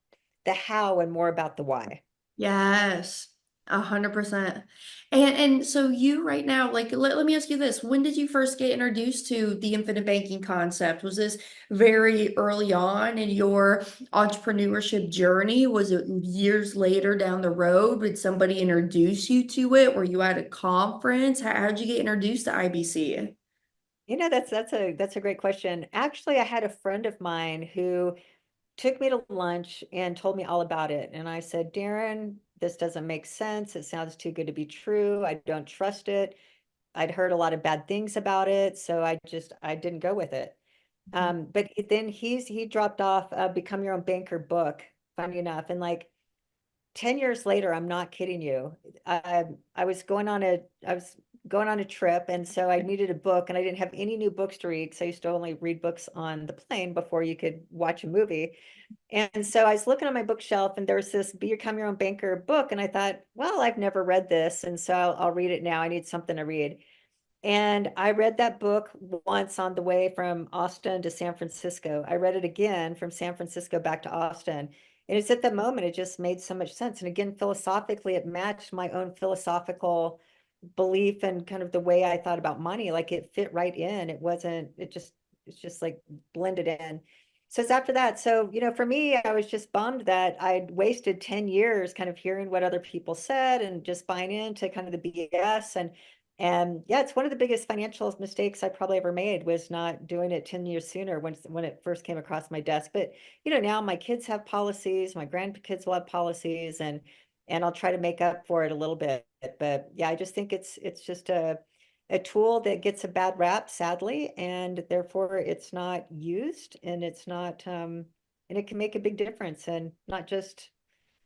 the how and more about the why. Yes. 100%. And so you right now, like let me ask you this. When did you first get introduced to the infinite banking concept? Was this very early on in your entrepreneurship journey? Was it years later down the road? Did somebody introduce you to it? Were you at a conference? How'd you get introduced to IBC? That's a great question. Actually, I had a friend of mine who took me to lunch and told me all about it. And I said, Darren, this doesn't make sense. It sounds too good to be true. I don't trust it. I'd heard a lot of bad things about it, so I didn't go with it. But then he dropped off Become Your Own Banker book, funny enough. And like 10 years later, I'm not kidding you. I was going on a trip, and so I needed a book, and I didn't have any new books to read. So I used to only read books on the plane before you could watch a movie. And so I was looking on my bookshelf, and there's this Become Your Own Banker book, and I thought, well, I've never read this, and so I'll read it now. I need something to read. And I read that book once on the way from Austin to San Francisco. I read it again from San Francisco back to Austin. And it's at that moment, it just made so much sense. And again, philosophically, it matched my own philosophical belief and kind of the way I thought about money. Like it fit right in. It's just like blended in. So it's after that. So, for me, I was just bummed that I'd wasted 10 years kind of hearing what other people said and just buying into kind of the BS. And yeah, it's one of the biggest financial mistakes I probably ever made was not doing it 10 years sooner when it first came across my desk. But now my kids have policies, my grandkids will have policies, and I'll try to make up for it a little bit. But yeah, I just think it's just a tool that gets a bad rap, sadly, and therefore it's not used, and it's not and it can make a big difference, and not just,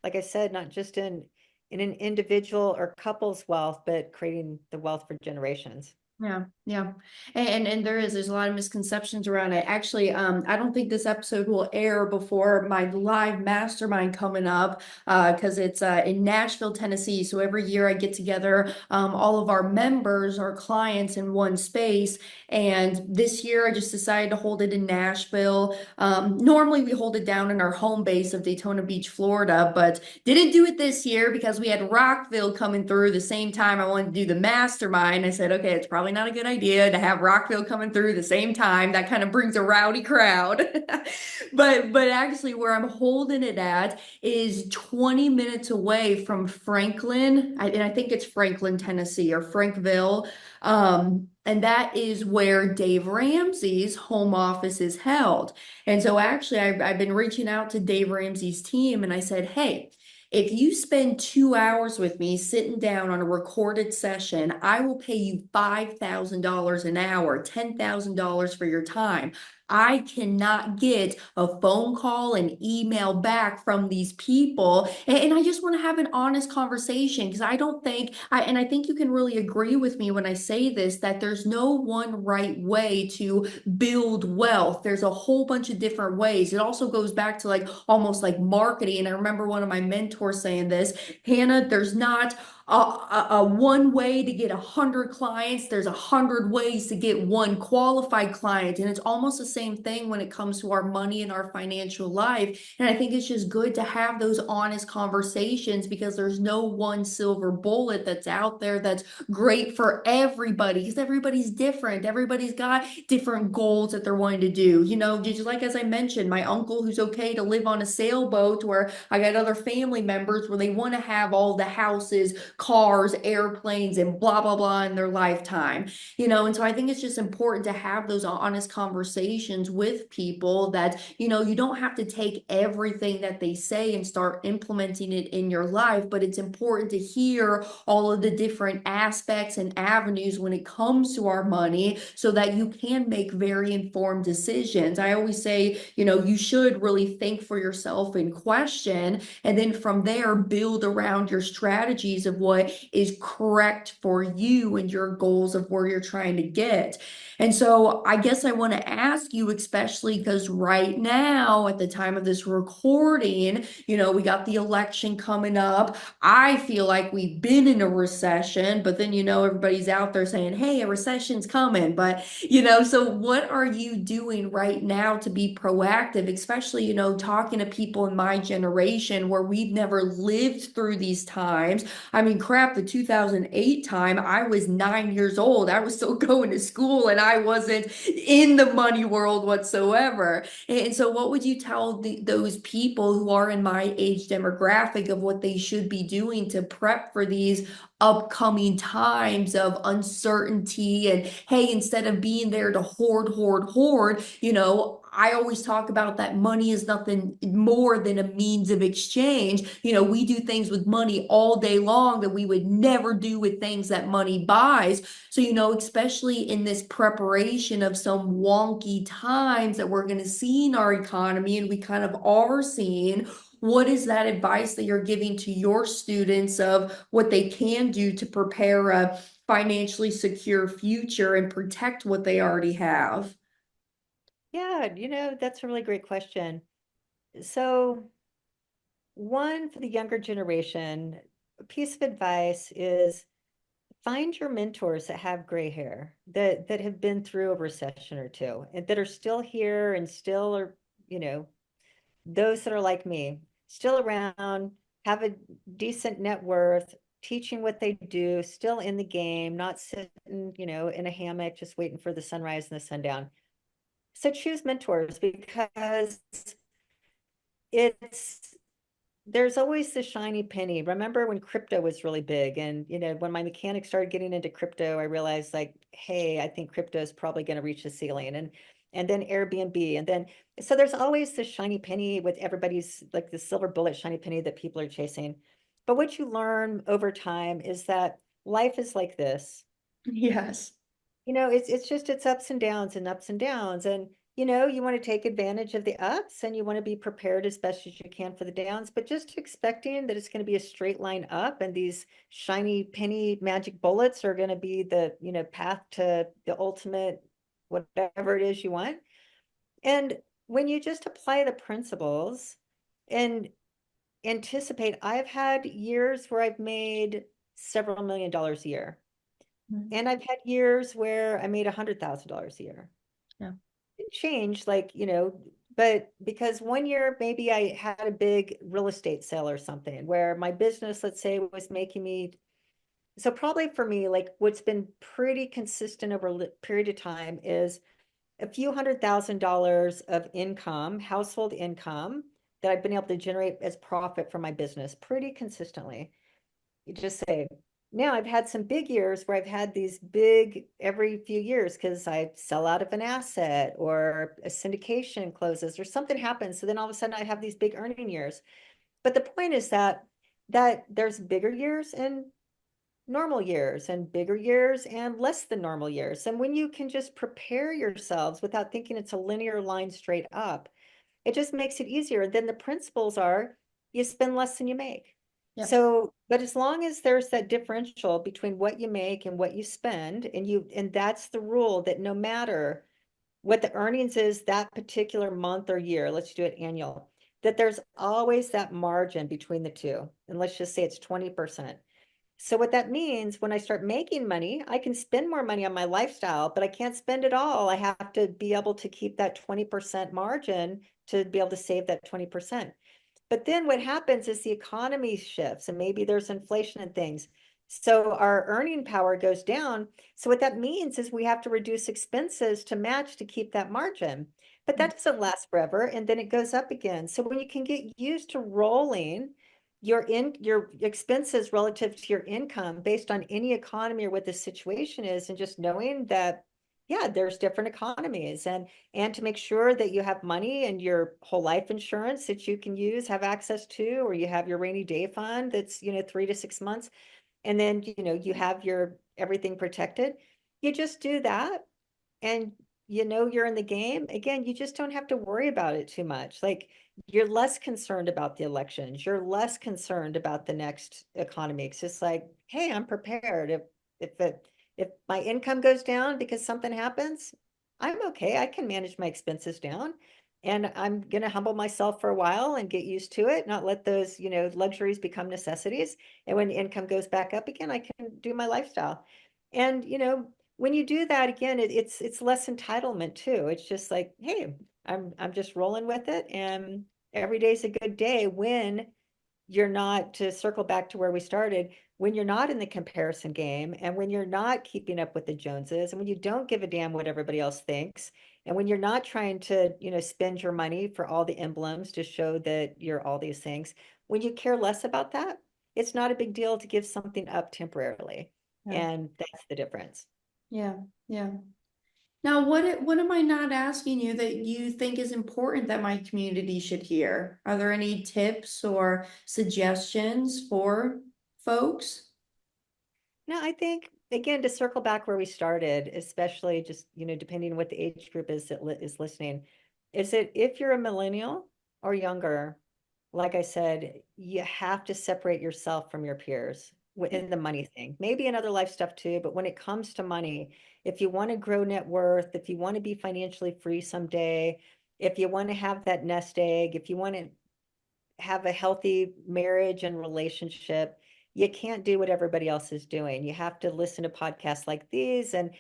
like I said, not just in an individual or couple's wealth, but creating the wealth for generations. Yeah, yeah. And there's a lot of misconceptions around it. Actually, I don't think this episode will air before my live mastermind coming up, because it's in Nashville, Tennessee. So every year I get together all of our members, our clients in one space. And this year I just decided to hold it in Nashville. Normally we hold it down in our home base of Daytona Beach, Florida, but didn't do it this year because we had Rockville coming through the same time I wanted to do the mastermind. I said, okay, it's probably probably not a good idea to have Rockville coming through the same time. That kind of brings a rowdy crowd. But actually where I'm holding it at is 20 minutes away from Franklin, and I think it's Franklin, Tennessee, or Frankville. And that is where Dave Ramsey's home office is held. And so actually, I've been reaching out to Dave Ramsey's team and I said, hey, if you spend 2 hours with me sitting down on a recorded session, I will pay you $5,000 an hour, $10,000 for your time. I cannot get a phone call and email back from these people. And I just want to have an honest conversation because I don't think, and I think you can really agree with me when I say this, that there's no one right way to build wealth. There's a whole bunch of different ways. It also goes back to like almost like marketing. And I remember one of my mentors saying this, Hannah, there's not a one way to get 100 clients. There's 100 ways to get one qualified client. And it's almost the same thing when it comes to our money and our financial life. And I think it's just good to have those honest conversations because there's no one silver bullet that's out there that's great for everybody because everybody's different. Everybody's got different goals that they're wanting to do. Just like as I mentioned, my uncle who's okay to live on a sailboat, where I got other family members where they want to have all the houses, cars, airplanes, and blah, blah, blah in their lifetime. And so I think it's just important to have those honest conversations with people that, you don't have to take everything that they say and start implementing it in your life, but it's important to hear all of the different aspects and avenues when it comes to our money so that you can make very informed decisions. I always say, you should really think for yourself and question, and then from there, build around your strategies of what is correct for you and your goals of where you're trying to get. And so I guess I want to ask you, especially because right now, at the time of this recording, we got the election coming up. I feel like we've been in a recession, but then, everybody's out there saying, hey, a recession's coming. But, so what are you doing right now to be proactive, especially, talking to people in my generation where we've never lived through these times? I mean, crap, the 2008 time, I was 9 years old. I was still going to school and I wasn't in the money world whatsoever. And so, what would you tell those people who are in my age demographic of what they should be doing to prep for these upcoming times of uncertainty? And hey, instead of being there to hoard, hoard, hoard, I always talk about that money is nothing more than a means of exchange. We do things with money all day long that we would never do with things that money buys. So, especially in this preparation of some wonky times that we're going to see in our economy, and we kind of are seeing, what is that advice that you're giving to your students of what they can do to prepare a financially secure future and protect what they already have? Yeah, that's a really great question. So, one for the younger generation, a piece of advice is find your mentors that have gray hair, that have been through a recession or two, and that are still here and still are, you know, those that are like me, still around, have a decent net worth, teaching what they do, still in the game, not sitting, in a hammock just waiting for the sunrise and the sundown. So choose mentors because it's there's always the shiny penny. Remember when crypto was really big, and when my mechanic started getting into crypto, I realized like, hey, I think crypto is probably going to reach the ceiling, and then Airbnb, and then so there's always the shiny penny with everybody's like the silver bullet shiny penny that people are chasing. But what you learn over time is that life is like this. Yes. It's just it's ups and downs and ups and downs. And you want to take advantage of the ups and you want to be prepared as best as you can for the downs, but just expecting that it's going to be a straight line up and these shiny penny magic bullets are going to be the, path to the ultimate whatever it is you want. And when you just apply the principles and anticipate, I've had years where I've made several $1 million a year. Mm. And I've had years where I made $100,000 a year. Yeah. It changed, like, but because one year maybe I had a big real estate sale or something where my business, let's say, was making me So probably for me, like what's been pretty consistent over a period of time is a few $100,000 of income, household income that I've been able to generate as profit from my business pretty consistently. You just say, now I've had some big years where I've had these big every few years because I sell out of an asset or a syndication closes or something happens. So then all of a sudden I have these big earning years. But the point is that there's bigger years and normal years and bigger years and less than normal years. And when you can just prepare yourselves without thinking it's a linear line straight up, it just makes it easier. Then the principles are you spend less than you make. Yep. So, but as long as there's that differential between what you make and what you spend, and that's the rule that no matter what the earnings is that particular month or year, let's do it annual, that there's always that margin between the two. And let's just say it's 20%. So what that means when I start making money, I can spend more money on my lifestyle, but I can't spend it all. I have to be able to keep that 20% margin to be able to save that 20%. But then what happens is the economy shifts and maybe there's inflation and things. So our earning power goes down. So what that means is we have to reduce expenses to match to keep that margin. But that doesn't last forever and then it goes up again. So when you can get used to rolling your expenses relative to your income based on any economy or what the situation is, and just knowing that, yeah, there's different economies, and to make sure that you have money and your whole life insurance that you can use, have access to, or you have your rainy day fund that's, 3 to 6 months, and then, you have your everything protected. You just do that and you're in the game again, you just don't have to worry about it too much. Like you're less concerned about the elections, you're less concerned about the next economy. It's just like, hey, I'm prepared. If my income goes down because something happens, I'm okay. I can manage my expenses down, and I'm going to humble myself for a while and get used to it, not let those, luxuries become necessities. And when income goes back up again, I can do my lifestyle. And when you do that again, it's less entitlement too. It's just like, hey, I'm just rolling with it, and every day's a good day when you're not, to circle back to where we started, when you're not in the comparison game and when you're not keeping up with the Joneses and when you don't give a damn what everybody else thinks and when you're not trying to, spend your money for all the emblems to show that you're all these things. When you care less about that, it's not a big deal to give something up temporarily. Yeah. And that's the difference. Yeah. Yeah. Now, what am I not asking you that you think is important that my community should hear? Are there any tips or suggestions for folks? No, I think again to circle back where we started, especially just, depending on what the age group is that is listening, is that if you're a millennial or younger, like I said, you have to separate yourself from your peers in the money thing. Maybe in other life stuff too, but when it comes to money, if you want to grow net worth, if you want to be financially free someday, if you want to have that nest egg, if you want to have a healthy marriage and relationship, you can't do what everybody else is doing. You have to listen to podcasts like these and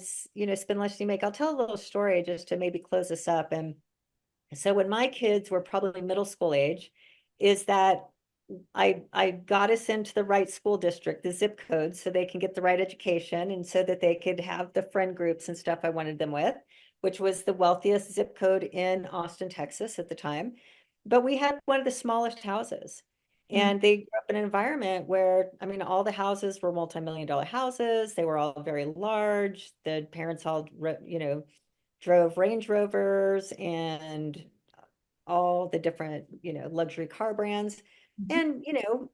spend less than you make. I'll tell a little story just to maybe close this up. And so when my kids were probably middle school age, is that I got us into the right school district, the zip code, so they can get the right education and so that they could have the friend groups and stuff I wanted them with, which was the wealthiest zip code in Austin, Texas at the time. But we had one of the smallest houses. Mm. And they grew up in an environment where, I mean, all the houses were multi-million dollar houses. They were all very large. The parents all, drove Range Rovers and all the different, luxury car brands. And,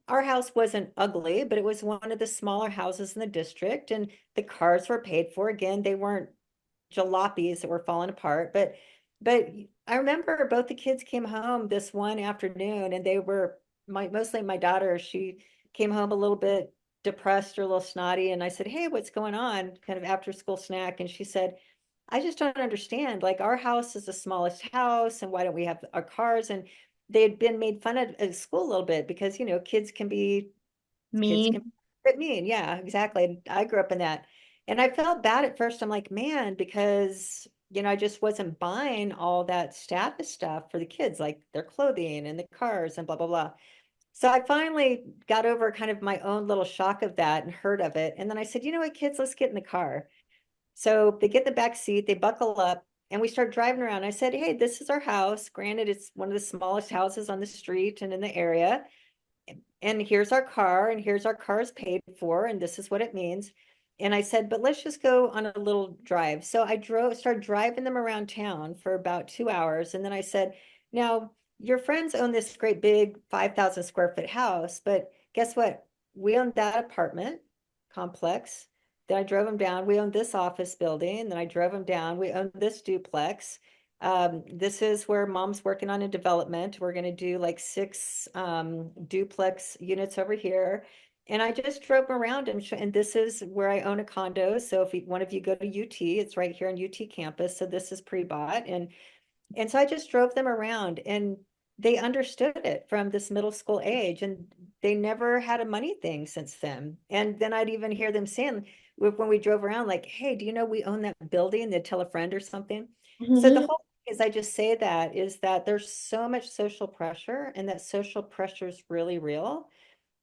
our house wasn't ugly, but it was one of the smaller houses in the district. And the cars were paid for. Again, they weren't jalopies that were falling apart. But I remember both the kids came home this one afternoon and they were mostly my daughter, she came home a little bit depressed or a little snotty. And I said, hey, what's going on? Kind of after school snack. And she said, I just don't understand. Like our house is the smallest house, and why don't we have our cars? And they had been made fun of at school a little bit because kids can Me? be a bit mean. Yeah, exactly. I grew up in that. And I felt bad at first. I'm like, man, because I just wasn't buying all that status stuff for the kids, like their clothing and the cars and blah, blah, blah. So I finally got over kind of my own little shock of that and heard of it. And then I said, you know what, kids, let's get in the car. So they get in the back seat, they buckle up, and we start driving around. I said, hey, this is our house. Granted, it's one of the smallest houses on the street and in the area. And here's our car, and here's our cars paid for, and this is what it means. And I said, but let's just go on a little drive. So I started driving them around town for about 2 hours. And then I said, now your friends own this great big 5,000 square foot house, but guess what? We own that apartment complex. Then I drove them down. We own this office building. Then I drove them down. We own this duplex. This is where mom's working on a development. We're going to do like 6 duplex units over here. And I just drove around and this is where I own a condo. So if one of you go to UT, it's right here on UT campus. So this is pre-bought. And so I just drove them around and they understood it from this middle school age and they never had a money thing since then. And then I'd even hear them saying when we drove around, like, hey, do you know we own that building? They'd tell a friend or something. So the Mhm. whole thing is I just say that is that there's so much social pressure and that social pressure is really real.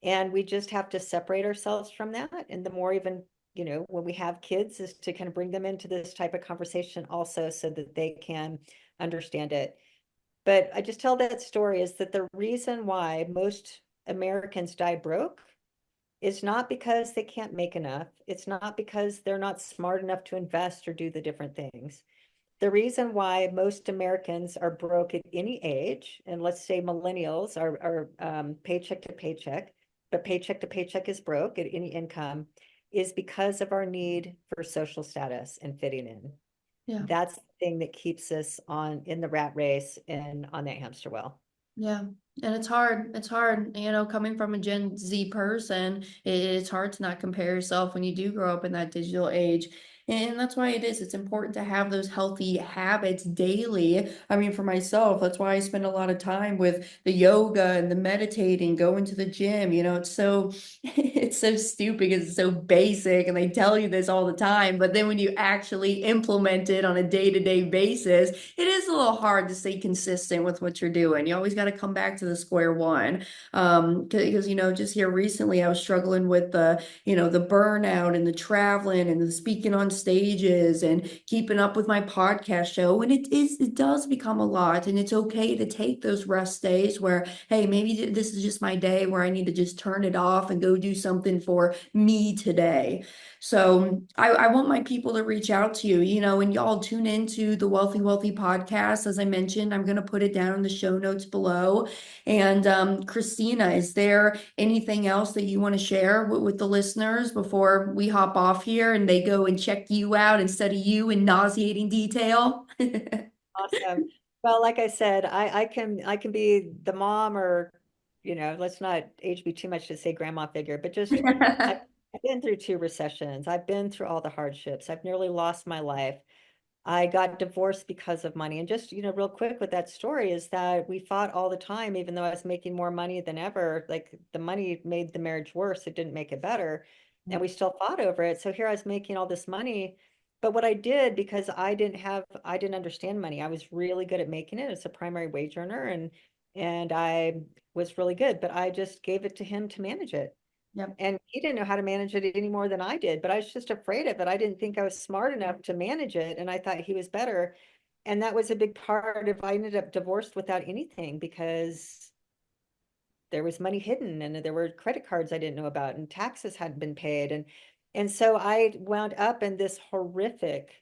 And we just have to separate ourselves from that. And the more even, when we have kids is to kind of bring them into this type of conversation also so that they can understand it. But I just tell that story is that the reason why most Americans die broke is not because they can't make enough. It's not because they're not smart enough to invest or do the different things. The reason why most Americans are broke at any age, and let's say millennials are paycheck to paycheck, but paycheck to paycheck is broke at any income, is because of our need for social status and fitting in. Yeah. That's the thing that keeps us in the rat race and on that hamster wheel. Yeah. And it's hard. It's hard, coming from a Gen Z person, it's hard to not compare yourself when you do grow up in that digital age. And that's why it is. It's important to have those healthy habits daily. I mean, for myself, that's why I spend a lot of time with the yoga and the meditating, going to the gym. It's so it's so stupid because it's so basic and they tell you this all the time. But then when you actually implement it on a day-to-day basis, it is a little hard to stay consistent with what you're doing. You always got to come back to the square one. Because just here recently I was struggling with the burnout and the traveling and the speaking on stages and keeping up with my podcast show. And it does become a lot. And it's okay to take those rest days where, hey, maybe this is just my day where I need to just turn it off and go do something for me today. So I want my people to reach out to you, and y'all tune into the Wealthy Wealthy podcast. As I mentioned, I'm going to put it down in the show notes below. And Krisstina, is there anything else that you want to share with the listeners before we hop off here and they go and check you out instead of you in nauseating detail? Awesome. Well, like I said, I can be the mom or, let's not age me too much to say grandma figure, but just I've been through 2 recessions. I've been through all the hardships. I've nearly lost my life. I got divorced because of money. And just, real quick with that story is that we fought all the time, even though I was making more money than ever. Like the money made the marriage worse. It didn't make it better. And we still fought over it. So here I was making all this money. But what I did, because I didn't understand money. I was really good at making it as a primary wage earner and I was really good, but I just gave it to him to manage it. Yep. And he didn't know how to manage it any more than I did, but I was just afraid of it. I didn't think I was smart enough to manage it, and I thought he was better. And that was a big part of I ended up divorced without anything because there was money hidden and there were credit cards I didn't know about and taxes hadn't been paid. And so I wound up in this horrific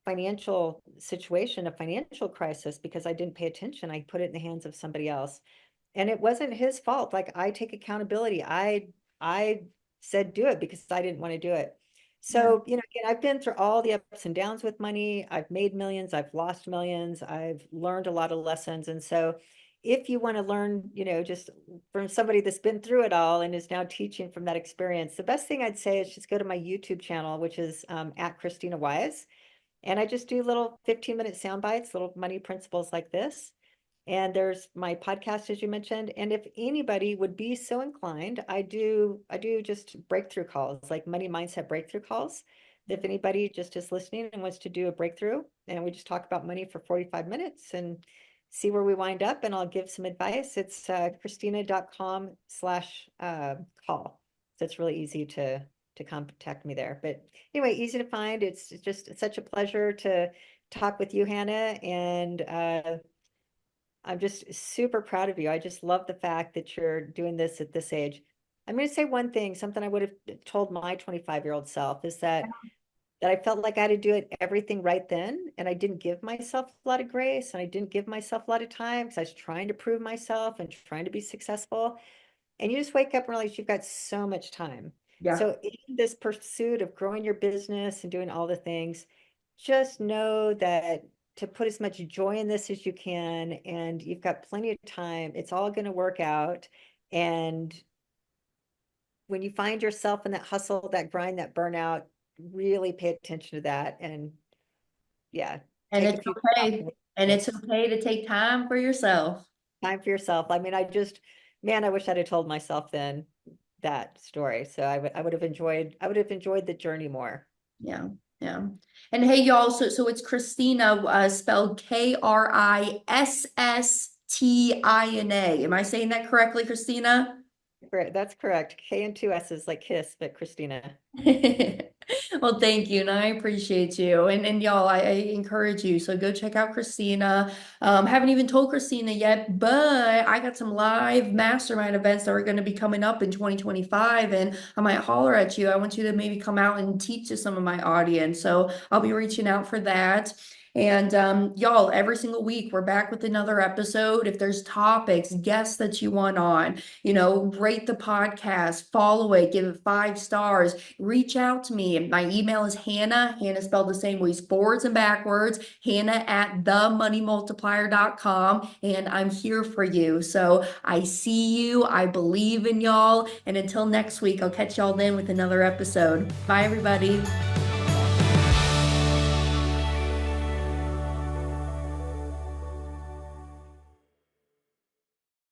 financial situation, a financial crisis because I didn't pay attention. I put it in the hands of somebody else and it wasn't his fault. Like I take accountability. I said do it because I didn't want to do it. Yeah. So, again, I've been through all the ups and downs with money. I've made millions, I've lost millions, I've learned a lot of lessons. And so if you want to learn, just from somebody that's been through it all and is now teaching from that experience, the best thing I'd say is just go to my YouTube channel, which is at Krisstina Wise. And I just do little 15-minute sound bites, little money principles like this. And there's my podcast, as you mentioned. And if anybody would be so inclined, I do just breakthrough calls, like money mindset breakthrough calls. If anybody just is listening and wants to do a breakthrough, and we just talk about money for 45 minutes and see where we wind up, and I'll give some advice. It's Krisstina.com/call. So it's really easy to contact me there. But anyway, easy to find. It's just such a pleasure to talk with you, Hannah, and I'm just super proud of you. I just love the fact that you're doing this at this age. I'm going to say one thing, something I would have told my 25-year-old self is that I felt like I had to do everything right then, and I didn't give myself a lot of grace, and I didn't give myself a lot of time because I was trying to prove myself and trying to be successful. And you just wake up and realize you've got so much time. Yeah. So in this pursuit of growing your business and doing all the things, just know that to put as much joy in this as you can, and you've got plenty of time. It's all going to work out. And when you find yourself in that hustle, that grind, that burnout, really pay attention to that. And yeah, And take a it's few okay. And it's okay to take time for yourself. time for yourself. I mean, man, I wish I'd have told myself then that story. So I would have enjoyed the journey more. Yeah. Yeah. And hey, y'all, so it's Krisstina, spelled Krisstina. Am I saying that correctly, Krisstina? That's correct. K and two S's like kiss, but Krisstina. Well, thank you, and I appreciate you. And y'all, I encourage you. So go check out Krisstina. Haven't even told Krisstina yet, but I got some live mastermind events that are going to be coming up in 2025, and I might holler at you. I want you to maybe come out and teach to some of my audience. So I'll be reaching out for that. And y'all, every single week we're back with another episode. If there's topics, guests that you want on, rate the podcast, follow it, give it 5 stars, reach out to me. My email is Hannah spelled the same way, forwards and backwards, Hannah@themoneymultiplier.com. And I'm here for you. So I see you. I believe in y'all. And until next week, I'll catch y'all then with another episode. Bye, everybody.